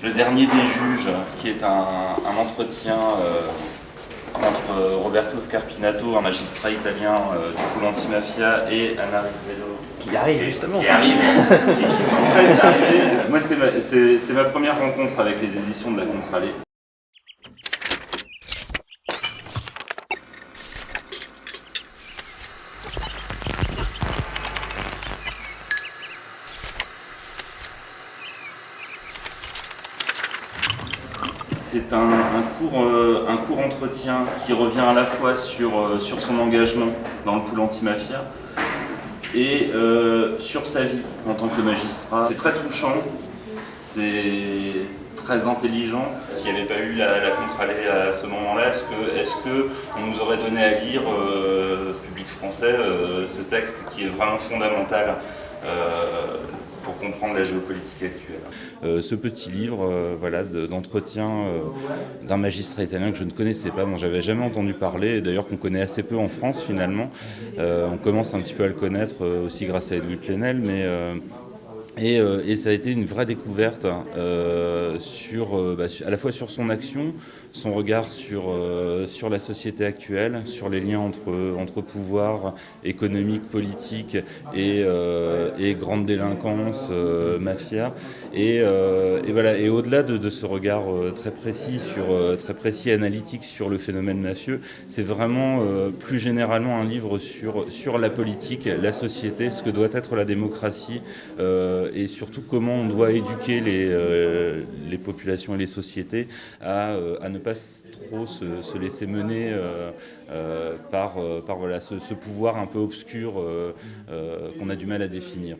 Le dernier des juges, qui est un entretien entre Roberto Scarpinato, un magistrat italien du pool antimafia, et Anna Rizzello. Qui arrive justement. Qui arrive, qui s'empresse d'arriver. Moi, c'est ma première rencontre avec les éditions de la Contralée. C'est un court entretien qui revient à la fois sur son engagement dans le pool antimafia et sur sa vie en tant que magistrat. C'est très touchant, c'est très intelligent. S'il n'y avait pas eu la Contralée à ce moment-là, est-ce que on nous aurait donné à lire, public français, ce texte qui est vraiment fondamental pour comprendre la géopolitique actuelle. Ce petit livre d'entretien d'un magistrat italien que je ne connaissais pas, dont j'avais jamais entendu parler, et d'ailleurs qu'on connaît assez peu en France finalement. On commence un petit peu à le connaître aussi grâce à Edoui Plenel, et ça a été une vraie découverte à la fois sur son action, son regard sur la société actuelle, sur les liens entre pouvoir économique, politique et grande délinquance, mafia. Et au-delà de ce regard très précis, analytique sur le phénomène mafieux, c'est vraiment plus généralement un livre sur la politique, la société, ce que doit être la démocratie, et surtout comment on doit éduquer les populations et les sociétés à ne pas trop se laisser mener par ce pouvoir un peu obscur qu'on a du mal à définir.